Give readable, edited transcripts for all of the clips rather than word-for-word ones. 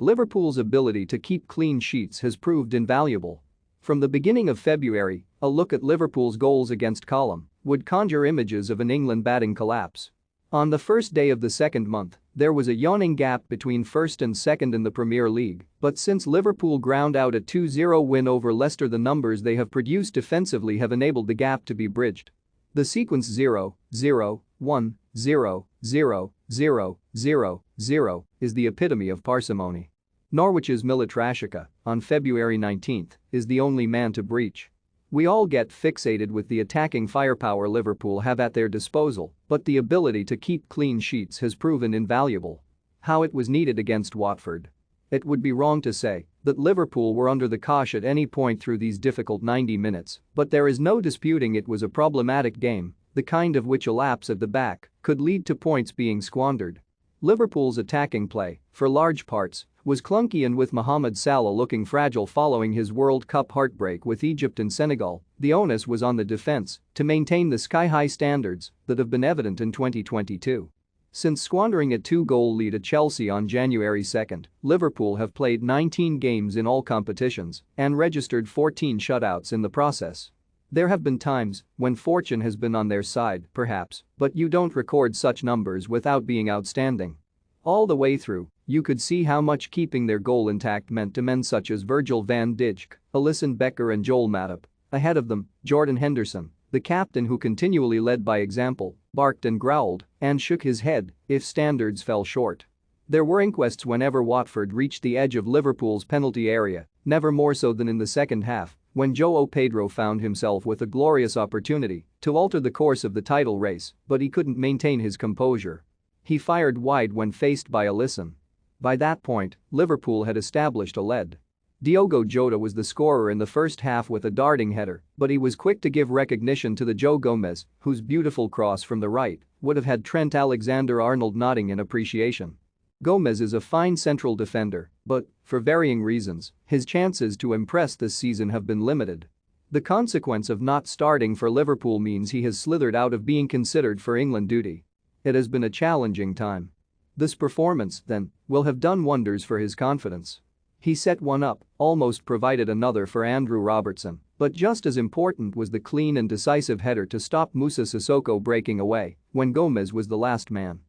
Liverpool's ability to keep clean sheets has proved invaluable. From the beginning of February, a look at Liverpool's goals against column would conjure images of an England batting collapse. On the first day of the second month, there was a yawning gap between first and second in the Premier League, but since Liverpool ground out a 2-0 win over Leicester, the numbers they have produced defensively have enabled the gap to be bridged. The sequence 0, 0, 1, 0, 0, 0, 0, 0 is the epitome of parsimony. Norwich's Militrashika, on February 19, is the only man to breach. We all get fixated with the attacking firepower Liverpool have at their disposal, but the ability to keep clean sheets has proven invaluable. How it was needed against Watford. It would be wrong to say that Liverpool were under the cosh at any point through these difficult 90 minutes, but there is no disputing it was a problematic game, the kind of which a lapse at the back could lead to points being squandered. Liverpool's attacking play, for large parts, was clunky, and with Mohamed Salah looking fragile following his World Cup heartbreak with Egypt and Senegal, the onus was on the defense to maintain the sky-high standards that have been evident in 2022. Since squandering a 2-goal lead at Chelsea on January 2, Liverpool have played 19 games in all competitions and registered 14 shutouts in the process. There have been times when fortune has been on their side, perhaps, but you don't record such numbers without being outstanding. All the way through, you could see how much keeping their goal intact meant to men such as Virgil van Dijk, Alisson Becker and Joel Matip. Ahead of them, Jordan Henderson, the captain who continually led by example, barked and growled and shook his head if standards fell short. There were inquests whenever Watford reached the edge of Liverpool's penalty area, never more so than in the second half, when João Pedro found himself with a glorious opportunity to alter the course of the title race, but he couldn't maintain his composure. He fired wide when faced by Alisson. By that point, Liverpool had established a lead. Diogo Jota was the scorer in the first half with a darting header, but he was quick to give recognition to the Joe Gomez, whose beautiful cross from the right would have had Trent Alexander-Arnold nodding in appreciation. Gomez is a fine central defender, but, for varying reasons, his chances to impress this season have been limited. The consequence of not starting for Liverpool means he has slithered out of being considered for England duty. It has been a challenging time. This performance, then, will have done wonders for his confidence. He set one up, almost provided another for Andrew Robertson, but just as important was the clean and decisive header to stop Moussa Sissoko breaking away when Gomez was the last man.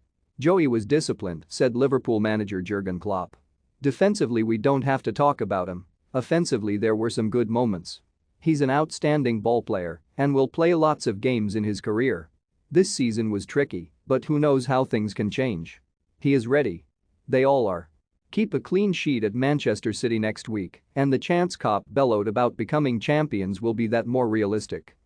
"Joey was disciplined," said Liverpool manager Jurgen Klopp. "Defensively, we don't have to talk about him. Offensively, there were some good moments. He's an outstanding ballplayer and will play lots of games in his career. This season was tricky, but who knows how things can change. He is ready. They all are. Keep a clean sheet at Manchester City next week, and the chance Klopp bellowed about becoming champions will be that more realistic."